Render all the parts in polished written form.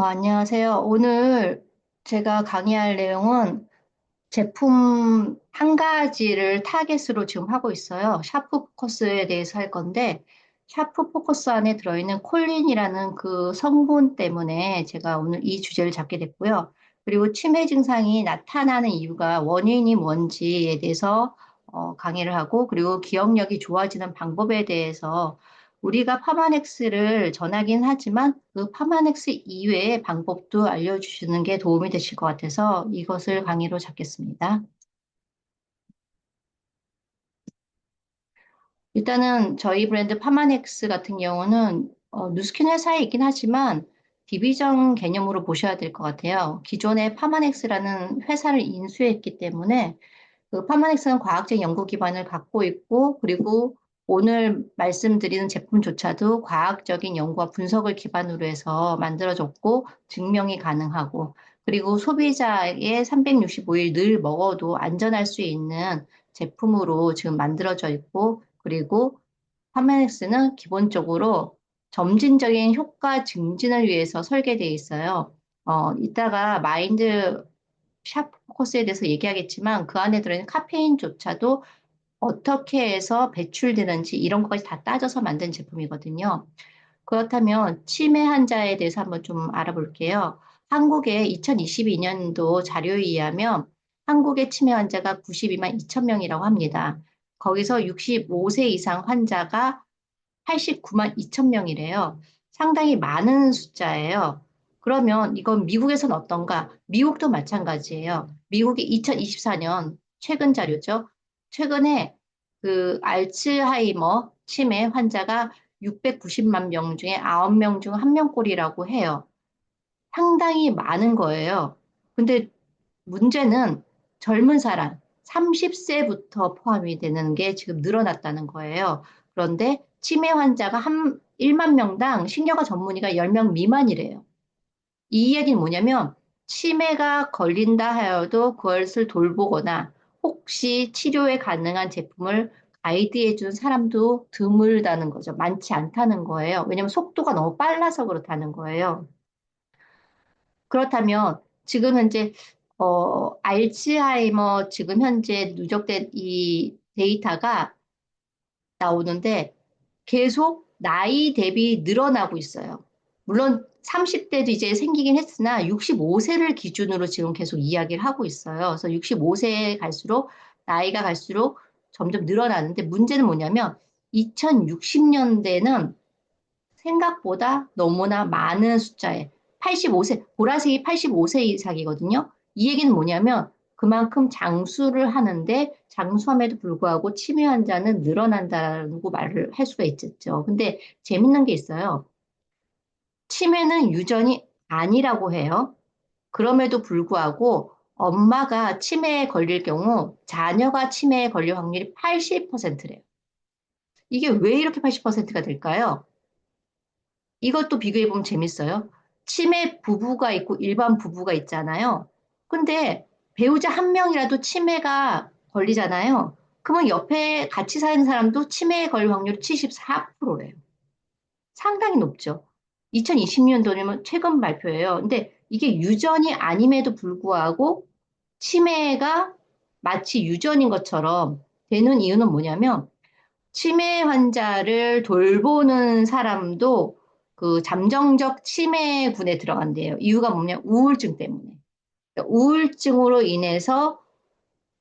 안녕하세요. 오늘 제가 강의할 내용은 제품 한 가지를 타겟으로 지금 하고 있어요. 샤프 포커스에 대해서 할 건데, 샤프 포커스 안에 들어있는 콜린이라는 그 성분 때문에 제가 오늘 이 주제를 잡게 됐고요. 그리고 치매 증상이 나타나는 이유가 원인이 뭔지에 대해서 강의를 하고, 그리고 기억력이 좋아지는 방법에 대해서 우리가 파마넥스를 전하긴 하지만 그 파마넥스 이외의 방법도 알려주시는 게 도움이 되실 것 같아서 이것을 강의로 잡겠습니다. 일단은 저희 브랜드 파마넥스 같은 경우는 누스킨 회사에 있긴 하지만 디비전 개념으로 보셔야 될 것 같아요. 기존에 파마넥스라는 회사를 인수했기 때문에 그 파마넥스는 과학적 연구 기반을 갖고 있고, 그리고 오늘 말씀드리는 제품조차도 과학적인 연구와 분석을 기반으로 해서 만들어졌고, 증명이 가능하고, 그리고 소비자의 365일 늘 먹어도 안전할 수 있는 제품으로 지금 만들어져 있고, 그리고 파마넥스는 기본적으로 점진적인 효과 증진을 위해서 설계되어 있어요. 이따가 마인드 샤프 포커스에 대해서 얘기하겠지만 그 안에 들어있는 카페인조차도 어떻게 해서 배출되는지 이런 것까지 다 따져서 만든 제품이거든요. 그렇다면 치매 환자에 대해서 한번 좀 알아볼게요. 한국의 2022년도 자료에 의하면 한국의 치매 환자가 92만 2천 명이라고 합니다. 거기서 65세 이상 환자가 89만 2천 명이래요. 상당히 많은 숫자예요. 그러면 이건 미국에서는 어떤가? 미국도 마찬가지예요. 미국이 2024년 최근 자료죠. 최근에 그 알츠하이머 치매 환자가 690만 명 중에 9명 중 1명꼴이라고 해요. 상당히 많은 거예요. 근데 문제는 젊은 사람, 30세부터 포함이 되는 게 지금 늘어났다는 거예요. 그런데 치매 환자가 한 1만 명당 신경과 전문의가 10명 미만이래요. 이 얘기는 뭐냐면 치매가 걸린다 하여도 그것을 돌보거나 혹시 치료에 가능한 제품을 가이드해 준 사람도 드물다는 거죠. 많지 않다는 거예요. 왜냐하면 속도가 너무 빨라서 그렇다는 거예요. 그렇다면 지금 현재 알츠하이머 지금 현재 누적된 이 데이터가 나오는데 계속 나이 대비 늘어나고 있어요. 물론 30대도 이제 생기긴 했으나 65세를 기준으로 지금 계속 이야기를 하고 있어요. 그래서 65세에 갈수록 나이가 갈수록 점점 늘어나는데 문제는 뭐냐면 2060년대는 생각보다 너무나 많은 숫자에 85세, 보라색이 85세 이상이거든요. 이 얘기는 뭐냐면 그만큼 장수를 하는데 장수함에도 불구하고 치매 환자는 늘어난다고 말을 할 수가 있겠죠. 근데 재밌는 게 있어요. 치매는 유전이 아니라고 해요. 그럼에도 불구하고 엄마가 치매에 걸릴 경우 자녀가 치매에 걸릴 확률이 80%래요. 이게 왜 이렇게 80%가 될까요? 이것도 비교해보면 재밌어요. 치매 부부가 있고 일반 부부가 있잖아요. 근데 배우자 한 명이라도 치매가 걸리잖아요. 그러면 옆에 같이 사는 사람도 치매에 걸릴 확률이 74%래요. 상당히 높죠. 2020년도면 최근 발표예요. 근데 이게 유전이 아님에도 불구하고 치매가 마치 유전인 것처럼 되는 이유는 뭐냐면 치매 환자를 돌보는 사람도 그 잠정적 치매군에 들어간대요. 이유가 뭐냐? 우울증 때문에. 그러니까 우울증으로 인해서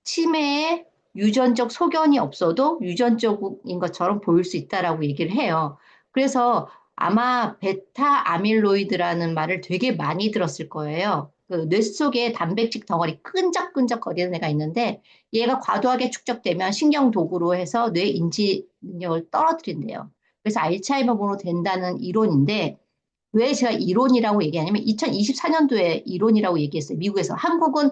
치매에 유전적 소견이 없어도 유전적인 것처럼 보일 수 있다라고 얘기를 해요. 그래서 아마 베타 아밀로이드라는 말을 되게 많이 들었을 거예요. 그 뇌 속에 단백질 덩어리 끈적끈적 거리는 애가 있는데 얘가 과도하게 축적되면 신경 도구로 해서 뇌 인지 능력을 떨어뜨린대요. 그래서 알츠하이머로 된다는 이론인데 왜 제가 이론이라고 얘기하냐면 2024년도에 이론이라고 얘기했어요. 미국에서. 한국은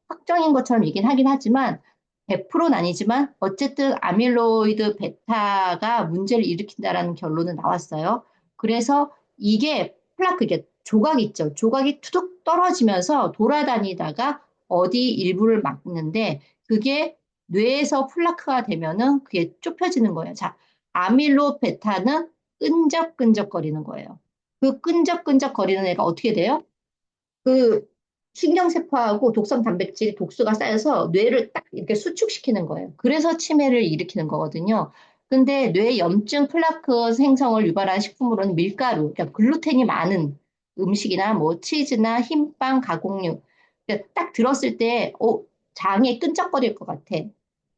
확정인 것처럼 얘기는 하긴 하지만 100%는 아니지만 어쨌든 아밀로이드 베타가 문제를 일으킨다라는 결론은 나왔어요. 그래서 이게 플라크, 이게 조각 있죠. 조각이 투둑 떨어지면서 돌아다니다가 어디 일부를 막는데 그게 뇌에서 플라크가 되면은 그게 좁혀지는 거예요. 자, 아밀로 베타는 끈적끈적거리는 거예요. 그 끈적끈적거리는 애가 어떻게 돼요? 그 신경세포하고 독성 단백질 독소가 쌓여서 뇌를 딱 이렇게 수축시키는 거예요. 그래서 치매를 일으키는 거거든요. 근데 뇌 염증 플라크 생성을 유발하는 식품으로는 밀가루, 그러니까 글루텐이 많은 음식이나 뭐 치즈나 흰빵, 가공육. 그러니까 딱 들었을 때, 장에 끈적거릴 것 같아.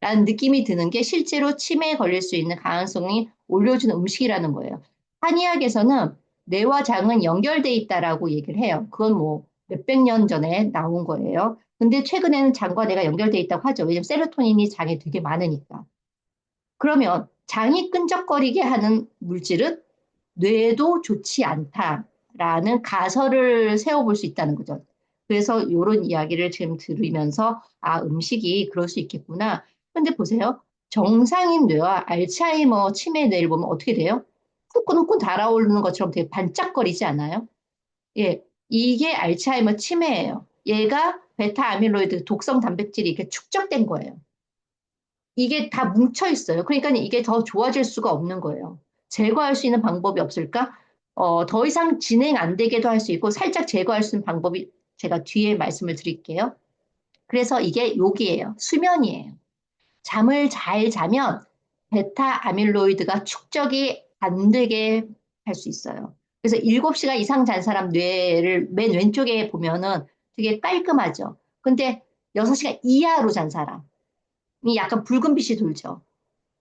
라는 느낌이 드는 게 실제로 치매에 걸릴 수 있는 가능성이 올려주는 음식이라는 거예요. 한의학에서는 뇌와 장은 연결돼 있다라고 얘기를 해요. 그건 뭐 몇백 년 전에 나온 거예요. 근데 최근에는 장과 뇌가 연결돼 있다고 하죠. 왜냐면 세로토닌이 장에 되게 많으니까. 그러면 장이 끈적거리게 하는 물질은 뇌도 좋지 않다라는 가설을 세워볼 수 있다는 거죠. 그래서 이런 이야기를 지금 들으면서 아, 음식이 그럴 수 있겠구나. 근데 보세요. 정상인 뇌와 알츠하이머 치매 뇌를 보면 어떻게 돼요? 후끈후끈 달아오르는 것처럼 되게 반짝거리지 않아요? 예, 이게 알츠하이머 치매예요. 얘가 베타 아밀로이드 독성 단백질이 이렇게 축적된 거예요. 이게 다 뭉쳐 있어요. 그러니까 이게 더 좋아질 수가 없는 거예요. 제거할 수 있는 방법이 없을까? 더 이상 진행 안 되게도 할 수 있고 살짝 제거할 수 있는 방법이 제가 뒤에 말씀을 드릴게요. 그래서 이게 욕이에요. 수면이에요. 잠을 잘 자면 베타 아밀로이드가 축적이 안 되게 할 수 있어요. 그래서 7시간 이상 잔 사람 뇌를 맨 왼쪽에 보면은 되게 깔끔하죠. 근데 6시간 이하로 잔 사람이 약간 붉은빛이 돌죠.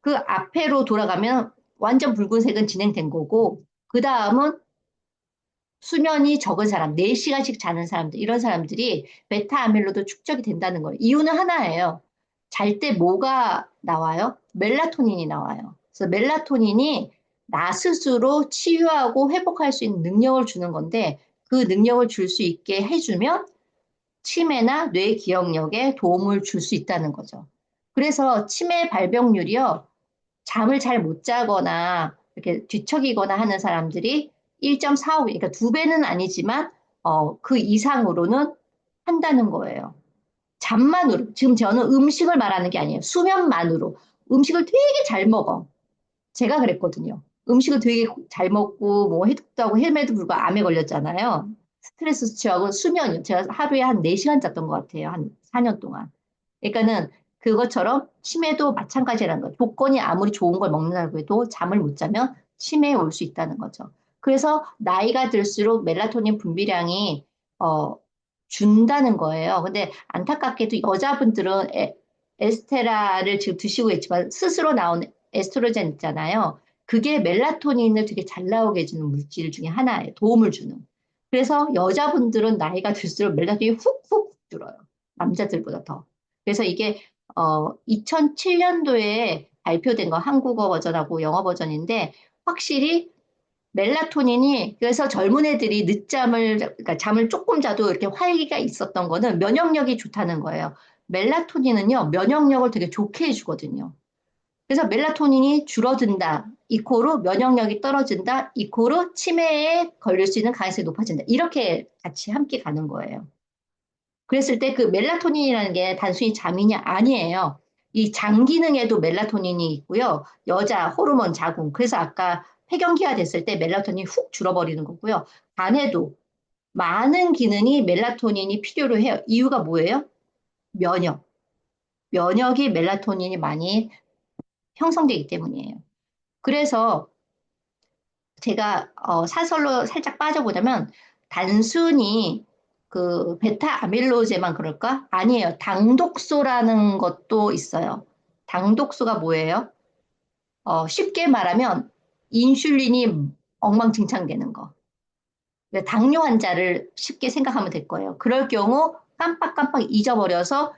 그 앞에로 돌아가면 완전 붉은색은 진행된 거고, 그 다음은 수면이 적은 사람, 4시간씩 자는 사람들, 이런 사람들이 베타 아밀로도 축적이 된다는 거예요. 이유는 하나예요. 잘 때 뭐가 나와요? 멜라토닌이 나와요. 그래서 멜라토닌이 나 스스로 치유하고 회복할 수 있는 능력을 주는 건데, 그 능력을 줄 수 있게 해주면 치매나 뇌 기억력에 도움을 줄 수 있다는 거죠. 그래서 치매 발병률이요. 잠을 잘 못 자거나 이렇게 뒤척이거나 하는 사람들이 1.45, 그러니까 2배는 아니지만 그 이상으로는 한다는 거예요. 잠만으로. 지금 저는 음식을 말하는 게 아니에요. 수면만으로. 음식을 되게 잘 먹어. 제가 그랬거든요. 음식을 되게 잘 먹고 뭐 해독도 하고 헬에도 불구하고 암에 걸렸잖아요. 스트레스 수치하고 수면이요. 제가 하루에 한 4시간 잤던 것 같아요. 한 4년 동안. 그러니까는 그것처럼 치매도 마찬가지라는 거예요. 조건이 아무리 좋은 걸 먹는다고 해도 잠을 못 자면 치매에 올 수 있다는 거죠. 그래서 나이가 들수록 멜라토닌 분비량이 어, 준다는 거예요. 근데 안타깝게도 여자분들은 에스테라를 지금 드시고 있지만 스스로 나온 에스트로겐 있잖아요. 그게 멜라토닌을 되게 잘 나오게 해주는 물질 중에 하나예요. 도움을 주는. 그래서 여자분들은 나이가 들수록 멜라토닌이 훅훅 줄어요. 남자들보다 더. 그래서 이게 2007년도에 발표된 거 한국어 버전하고 영어 버전인데 확실히 멜라토닌이 그래서 젊은 애들이 늦잠을 그러니까 잠을 조금 자도 이렇게 활기가 있었던 거는 면역력이 좋다는 거예요. 멜라토닌은요 면역력을 되게 좋게 해주거든요. 그래서 멜라토닌이 줄어든다 이코로 면역력이 떨어진다 이코로 치매에 걸릴 수 있는 가능성이 높아진다 이렇게 같이 함께 가는 거예요. 그랬을 때 그 멜라토닌이라는 게 단순히 잠이냐 아니에요. 이 장 기능에도 멜라토닌이 있고요. 여자 호르몬 자궁. 그래서 아까 폐경기가 됐을 때 멜라토닌이 훅 줄어버리는 거고요. 간에도 많은 기능이 멜라토닌이 필요로 해요. 이유가 뭐예요? 면역. 면역이 멜라토닌이 많이 형성되기 때문이에요. 그래서 제가 사설로 살짝 빠져보자면 단순히 그 베타 아밀로제만 그럴까? 아니에요. 당독소라는 것도 있어요. 당독소가 뭐예요? 쉽게 말하면 인슐린이 엉망진창되는 거. 그러니까 당뇨 환자를 쉽게 생각하면 될 거예요. 그럴 경우 깜빡깜빡 잊어버려서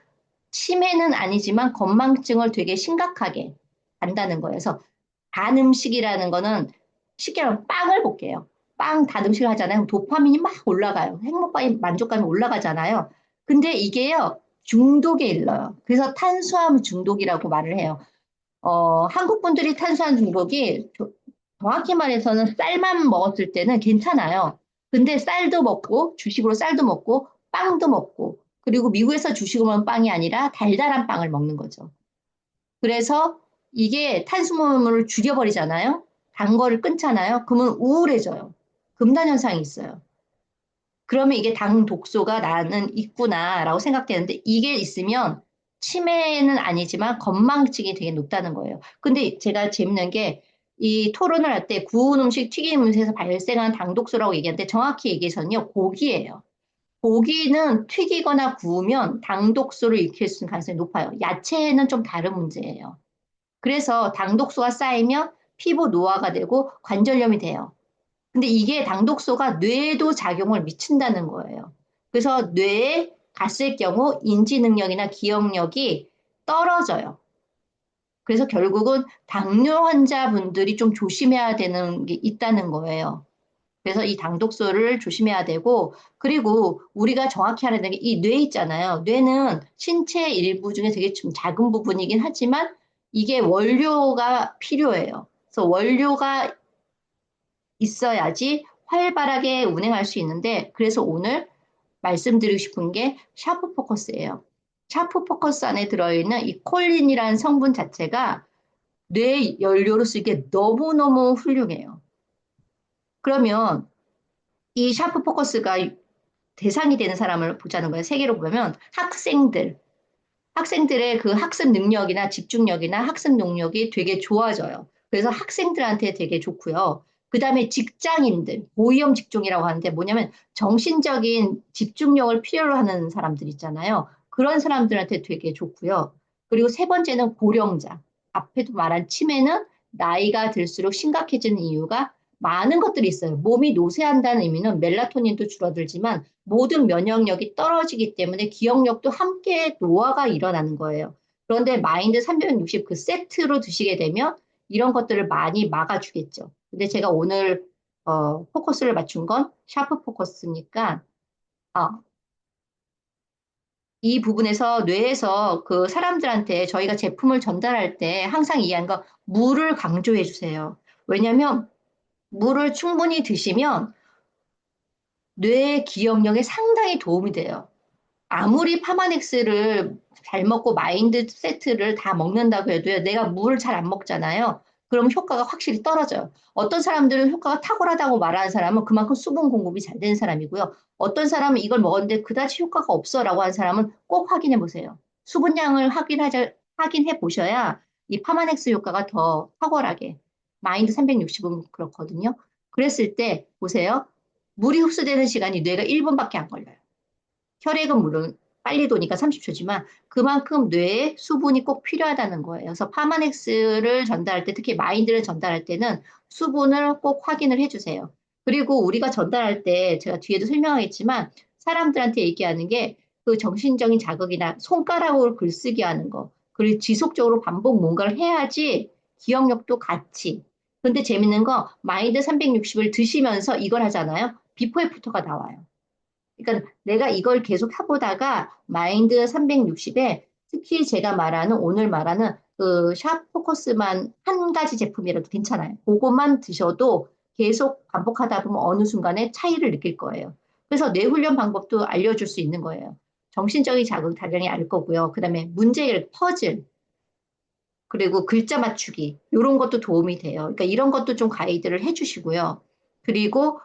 치매는 아니지만 건망증을 되게 심각하게 한다는 거예요. 그래서 단 음식이라는 거는 쉽게 말하면 빵을 볼게요. 빵 단 음식을 하잖아요. 도파민이 막 올라가요. 행복감이 만족감이 올라가잖아요. 근데 이게요 중독에 일러요. 그래서 탄수화물 중독이라고 말을 해요. 한국 분들이 탄수화물 중독이 정확히 말해서는 쌀만 먹었을 때는 괜찮아요. 근데 쌀도 먹고 주식으로 쌀도 먹고 빵도 먹고 그리고 미국에서 주식으로 먹는 빵이 아니라 달달한 빵을 먹는 거죠. 그래서 이게 탄수화물을 줄여버리잖아요. 단 거를 끊잖아요. 그러면 우울해져요. 금단 현상이 있어요. 그러면 이게 당 독소가 나는 있구나라고 생각되는데 이게 있으면 치매는 아니지만 건망증이 되게 높다는 거예요. 근데 제가 재밌는 게 이 토론을 할 때 구운 음식, 튀긴 음식에서 발생한 당 독소라고 얘기하는데 정확히 얘기해서는요, 고기예요. 고기는 튀기거나 구우면 당 독소를 일으킬 수 있는 가능성이 높아요. 야채는 좀 다른 문제예요. 그래서 당 독소가 쌓이면 피부 노화가 되고 관절염이 돼요. 근데 이게 당독소가 뇌에도 작용을 미친다는 거예요. 그래서 뇌에 갔을 경우 인지 능력이나 기억력이 떨어져요. 그래서 결국은 당뇨 환자분들이 좀 조심해야 되는 게 있다는 거예요. 그래서 이 당독소를 조심해야 되고, 그리고 우리가 정확히 알아야 되는 게 이 뇌 있잖아요. 뇌는 신체 일부 중에 되게 좀 작은 부분이긴 하지만 이게 원료가 필요해요. 그래서 원료가 있어야지 활발하게 운행할 수 있는데, 그래서 오늘 말씀드리고 싶은 게 샤프 포커스예요. 샤프 포커스 안에 들어있는 이 콜린이라는 성분 자체가 뇌 연료로 쓰기에 너무너무 훌륭해요. 그러면 이 샤프 포커스가 대상이 되는 사람을 보자는 거예요. 세계로 보면 학생들의 그 학습 능력이나 집중력이나 학습 능력이 되게 좋아져요. 그래서 학생들한테 되게 좋고요. 그 다음에 직장인들, 고위험 직종이라고 하는데 뭐냐면 정신적인 집중력을 필요로 하는 사람들 있잖아요. 그런 사람들한테 되게 좋고요. 그리고 세 번째는 고령자. 앞에도 말한 치매는 나이가 들수록 심각해지는 이유가 많은 것들이 있어요. 몸이 노쇠한다는 의미는 멜라토닌도 줄어들지만 모든 면역력이 떨어지기 때문에 기억력도 함께 노화가 일어나는 거예요. 그런데 마인드 360 그 세트로 드시게 되면 이런 것들을 많이 막아주겠죠. 근데 제가 오늘 포커스를 맞춘 건 샤프 포커스니까 어, 이 부분에서 뇌에서 그 사람들한테 저희가 제품을 전달할 때 항상 이해한 건 물을 강조해 주세요. 왜냐하면 물을 충분히 드시면 뇌 기억력에 상당히 도움이 돼요. 아무리 파마넥스를 잘 먹고 마인드 세트를 다 먹는다고 해도요, 내가 물을 잘 안 먹잖아요. 그럼 효과가 확실히 떨어져요. 어떤 사람들은 효과가 탁월하다고 말하는 사람은 그만큼 수분 공급이 잘 되는 사람이고요. 어떤 사람은 이걸 먹었는데 그다지 효과가 없어라고 하는 사람은 꼭 확인해 보세요. 수분량을 확인해 보셔야 이 파마넥스 효과가 더 탁월하게. 마인드 360은 그렇거든요. 그랬을 때 보세요. 물이 흡수되는 시간이 뇌가 1분밖에 안 걸려요. 혈액은 물론 빨리 도니까 30초지만 그만큼 뇌에 수분이 꼭 필요하다는 거예요. 그래서 파마넥스를 전달할 때 특히 마인드를 전달할 때는 수분을 꼭 확인을 해주세요. 그리고 우리가 전달할 때 제가 뒤에도 설명하겠지만 사람들한테 얘기하는 게 그 정신적인 자극이나 손가락으로 글쓰기 하는 거 그리고 지속적으로 반복 뭔가를 해야지 기억력도 같이. 근데 재밌는 거 마인드 360을 드시면서 이걸 하잖아요. 비포 애프터가 나와요. 그러니까 내가 이걸 계속 해보다가 마인드 360에 특히 제가 말하는 오늘 말하는 그 샵 포커스만 한 가지 제품이라도 괜찮아요. 그것만 드셔도 계속 반복하다 보면 어느 순간에 차이를 느낄 거예요. 그래서 뇌훈련 방법도 알려줄 수 있는 거예요. 정신적인 자극 당연히 알 거고요. 그다음에 문제 퍼즐 그리고 글자 맞추기 이런 것도 도움이 돼요. 그러니까 이런 것도 좀 가이드를 해주시고요. 그리고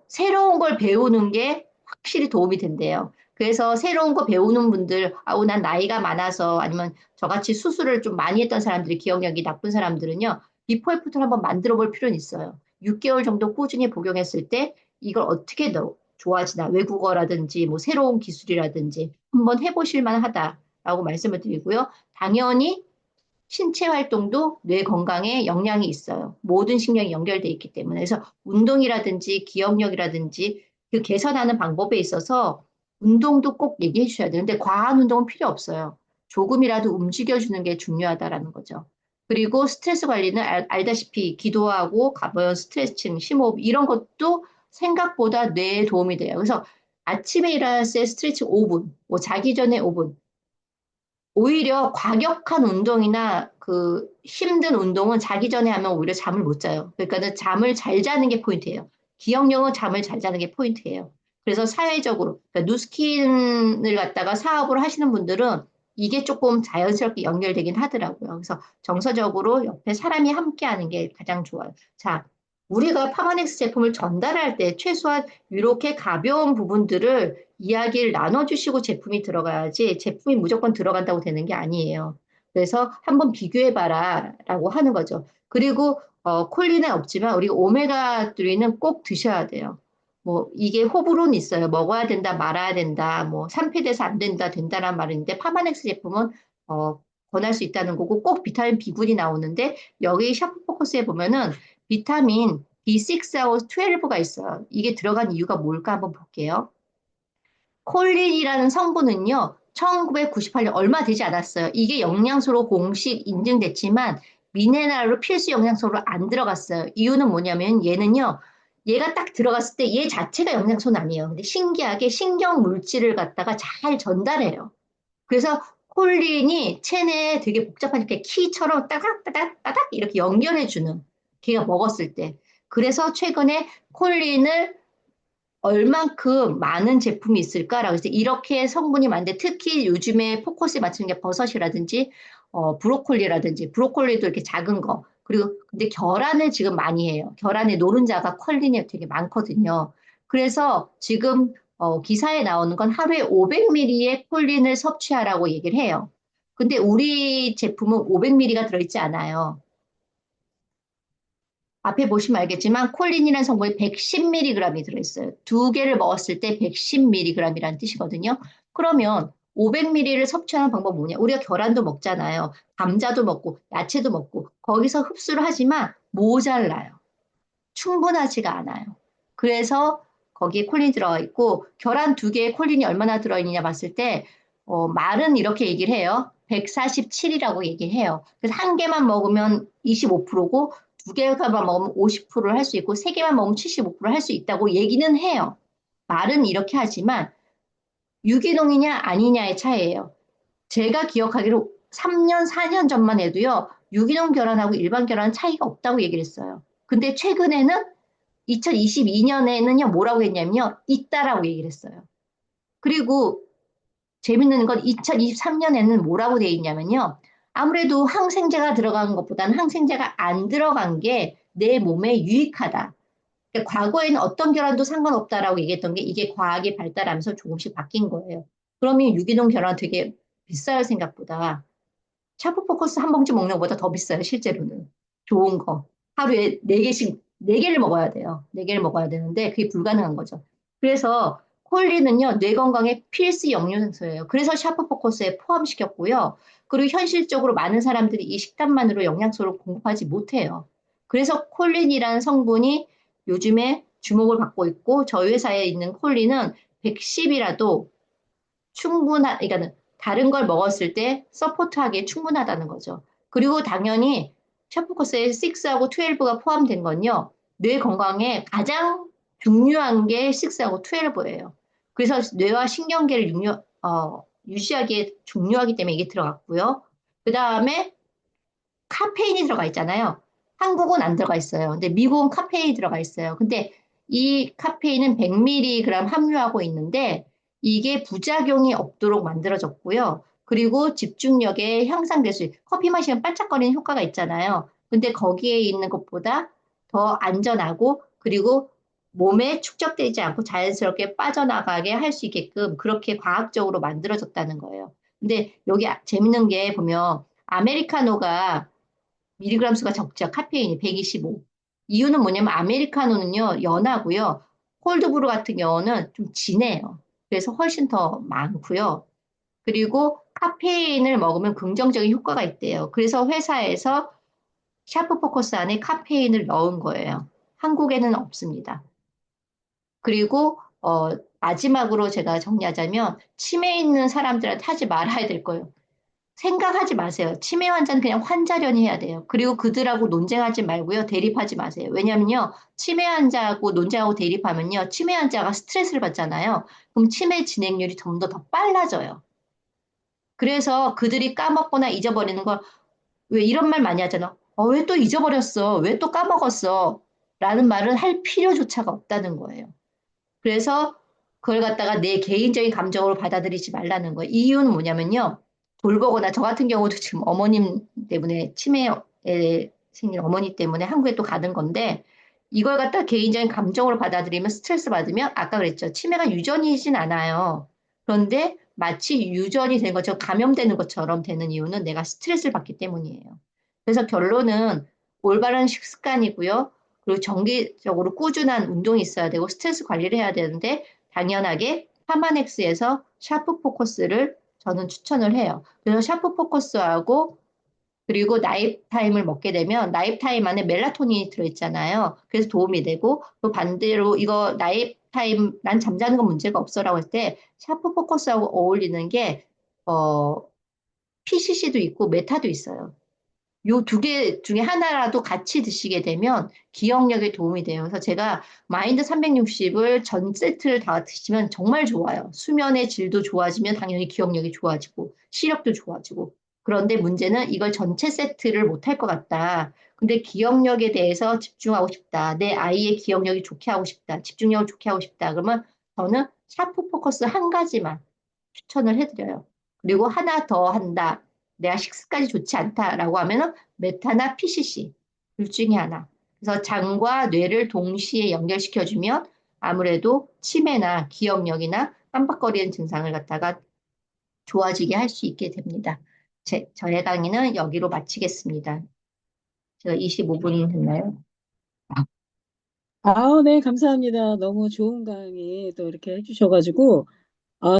새로운 걸 배우는 게 확실히 도움이 된대요. 그래서 새로운 거 배우는 분들, 아우, 난 나이가 많아서 아니면 저같이 수술을 좀 많이 했던 사람들이 기억력이 나쁜 사람들은요, 비포 애프터를 한번 만들어 볼 필요는 있어요. 6개월 정도 꾸준히 복용했을 때 이걸 어떻게 더 좋아지나, 외국어라든지 뭐 새로운 기술이라든지 한번 해보실 만하다라고 말씀을 드리고요. 당연히 신체 활동도 뇌 건강에 영향이 있어요. 모든 신경이 연결돼 있기 때문에. 그래서 운동이라든지 기억력이라든지 그 개선하는 방법에 있어서 운동도 꼭 얘기해 주셔야 돼요. 근데 과한 운동은 필요 없어요. 조금이라도 움직여주는 게 중요하다라는 거죠. 그리고 스트레스 관리는 알다시피 기도하고 가벼운 스트레칭, 심호흡 이런 것도 생각보다 뇌에 도움이 돼요. 그래서 아침에 일어났을 때 스트레칭 5분, 뭐 자기 전에 5분, 오히려 과격한 운동이나 그 힘든 운동은 자기 전에 하면 오히려 잠을 못 자요. 그러니까는 잠을 잘 자는 게 포인트예요. 기억력은 잠을 잘 자는 게 포인트예요. 그래서 사회적으로 그러니까 누스킨을 갖다가 사업을 하시는 분들은 이게 조금 자연스럽게 연결되긴 하더라고요. 그래서 정서적으로 옆에 사람이 함께 하는 게 가장 좋아요. 자, 우리가 파마넥스 제품을 전달할 때 최소한 이렇게 가벼운 부분들을 이야기를 나눠주시고 제품이 들어가야지 제품이 무조건 들어간다고 되는 게 아니에요. 그래서 한번 비교해봐라 라고 하는 거죠. 그리고 콜린은 없지만 우리 오메가3는 꼭 드셔야 돼요. 뭐 이게 호불호는 있어요. 먹어야 된다, 말아야 된다, 뭐 산패돼서 안 된다, 된다란 말인데 파마넥스 제품은 어, 권할 수 있다는 거고 꼭 비타민 B군이 나오는데 여기 샤프 포커스에 보면은 비타민 B6하고 12가 있어요. 이게 들어간 이유가 뭘까 한번 볼게요. 콜린이라는 성분은요, 1998년 얼마 되지 않았어요. 이게 영양소로 공식 인증됐지만 미네랄로 필수 영양소로 안 들어갔어요. 이유는 뭐냐면 얘는요, 얘가 딱 들어갔을 때 얘 자체가 영양소는 아니에요. 근데 신기하게 신경 물질을 갖다가 잘 전달해요. 그래서 콜린이 체내에 되게 복잡하니까 키처럼 따닥따닥 따닥 이렇게 연결해주는 걔가 먹었을 때. 그래서 최근에 콜린을 얼만큼 많은 제품이 있을까라고 해서 이렇게 성분이 많은데 특히 요즘에 포커스에 맞추는 게 버섯이라든지 브로콜리라든지 브로콜리도 이렇게 작은 거 그리고 근데 계란을 지금 많이 해요. 계란의 노른자가 콜린이 되게 많거든요. 그래서 지금 기사에 나오는 건 하루에 500ml의 콜린을 섭취하라고 얘기를 해요. 근데 우리 제품은 500ml가 들어있지 않아요. 앞에 보시면 알겠지만 콜린이라는 성분이 110mg이 들어있어요. 두 개를 먹었을 때 110mg이라는 뜻이거든요. 그러면 500ml를 섭취하는 방법은 뭐냐? 우리가 계란도 먹잖아요. 감자도 먹고 야채도 먹고 거기서 흡수를 하지만 모자라요. 충분하지가 않아요. 그래서 거기에 콜린이 들어가 있고 계란 두 개에 콜린이 얼마나 들어있느냐 봤을 때 말은 이렇게 얘기를 해요. 147이라고 얘기를 해요. 그래서 한 개만 먹으면 25%고 두 개만 먹으면 50%를 할 수 있고 세 개만 먹으면 75%를 할 수 있다고 얘기는 해요. 말은 이렇게 하지만 유기농이냐 아니냐의 차이예요. 제가 기억하기로 3년, 4년 전만 해도요. 유기농 계란하고 일반 계란은 차이가 없다고 얘기를 했어요. 근데 최근에는 2022년에는요, 뭐라고 했냐면요, 있다라고 얘기를 했어요. 그리고 재밌는 건 2023년에는 뭐라고 돼 있냐면요, 아무래도 항생제가 들어간 것보다는 항생제가 안 들어간 게 내 몸에 유익하다. 그러니까 과거에는 어떤 결함도 상관없다라고 얘기했던 게 이게 과학이 발달하면서 조금씩 바뀐 거예요. 그러면 유기농 결함 되게 비싸요, 생각보다. 샤프 포커스 한 봉지 먹는 것보다 더 비싸요, 실제로는. 좋은 거. 하루에 네개를 먹어야 돼요. 네개를 먹어야 되는데 그게 불가능한 거죠. 그래서 콜린은요, 뇌 건강에 필수 영양소예요. 그래서 샤프 포커스에 포함시켰고요. 그리고 현실적으로 많은 사람들이 이 식단만으로 영양소를 공급하지 못해요. 그래서 콜린이라는 성분이 요즘에 주목을 받고 있고, 저희 회사에 있는 콜린은 110이라도 그러니까 다른 걸 먹었을 때 서포트하기에 충분하다는 거죠. 그리고 당연히 샤프코스에 6하고 12가 포함된 건요. 뇌 건강에 가장 중요한 게 6하고 12예요. 그래서 뇌와 신경계를 유지하기에 중요하기 때문에 이게 들어갔고요. 그 다음에 카페인이 들어가 있잖아요. 한국은 안 들어가 있어요. 근데 미국은 카페인이 들어가 있어요. 근데 이 카페인은 100mg 함유하고 있는데 이게 부작용이 없도록 만들어졌고요. 그리고 집중력에 향상될 수, 커피 마시면 반짝거리는 효과가 있잖아요. 근데 거기에 있는 것보다 더 안전하고 그리고 몸에 축적되지 않고 자연스럽게 빠져나가게 할 수 있게끔 그렇게 과학적으로 만들어졌다는 거예요. 근데 여기 재밌는 게 보면 아메리카노가 미리그램 수가 적죠. 카페인이 125. 이유는 뭐냐면 아메리카노는요, 연하고요. 콜드브루 같은 경우는 좀 진해요. 그래서 훨씬 더 많고요. 그리고 카페인을 먹으면 긍정적인 효과가 있대요. 그래서 회사에서 샤프 포커스 안에 카페인을 넣은 거예요. 한국에는 없습니다. 그리고 마지막으로 제가 정리하자면 치매 있는 사람들한테 하지 말아야 될 거예요. 생각하지 마세요. 치매 환자는 그냥 환자련이 해야 돼요. 그리고 그들하고 논쟁하지 말고요. 대립하지 마세요. 왜냐면요. 치매 환자하고 논쟁하고 대립하면요. 치매 환자가 스트레스를 받잖아요. 그럼 치매 진행률이 좀 더 빨라져요. 그래서 그들이 까먹거나 잊어버리는 걸 왜 이런 말 많이 하잖아. 왜 또 잊어버렸어? 왜 또 까먹었어? 라는 말을 할 필요조차가 없다는 거예요. 그래서 그걸 갖다가 내 개인적인 감정으로 받아들이지 말라는 거예요. 이유는 뭐냐면요. 돌보거나 저 같은 경우도 지금 어머님 때문에 치매에 생긴 어머니 때문에 한국에 또 가는 건데 이걸 갖다 개인적인 감정으로 받아들이면 스트레스 받으면 아까 그랬죠. 치매가 유전이진 않아요. 그런데 마치 유전이 된 것처럼 감염되는 것처럼 되는 이유는 내가 스트레스를 받기 때문이에요. 그래서 결론은 올바른 식습관이고요. 그리고 정기적으로 꾸준한 운동이 있어야 되고 스트레스 관리를 해야 되는데 당연하게 파마넥스에서 샤프 포커스를 저는 추천을 해요. 그래서 샤프 포커스하고 그리고 나이프타임을 먹게 되면 나이프타임 안에 멜라토닌이 들어있잖아요. 그래서 도움이 되고 또 반대로 이거 나이프타임 난 잠자는 건 문제가 없어라고 할 때 샤프 포커스하고 어울리는 게 어, PCC도 있고 메타도 있어요. 요 두 개 중에 하나라도 같이 드시게 되면 기억력에 도움이 돼요. 그래서 제가 마인드 360을 전 세트를 다 드시면 정말 좋아요. 수면의 질도 좋아지면 당연히 기억력이 좋아지고 시력도 좋아지고. 그런데 문제는 이걸 전체 세트를 못할 것 같다. 근데 기억력에 대해서 집중하고 싶다. 내 아이의 기억력이 좋게 하고 싶다. 집중력을 좋게 하고 싶다. 그러면 저는 샤프 포커스 한 가지만 추천을 해드려요. 그리고 하나 더 한다. 내가 식습관이 좋지 않다라고 하면은 메타나 PCC 둘 중에 하나. 그래서 장과 뇌를 동시에 연결시켜주면 아무래도 치매나 기억력이나 깜빡거리는 증상을 갖다가 좋아지게 할 수 있게 됩니다. 저의 강의는 여기로 마치겠습니다. 제가 25분 됐나요? 아, 네, 감사합니다. 너무 좋은 강의 또 이렇게 해주셔가지고,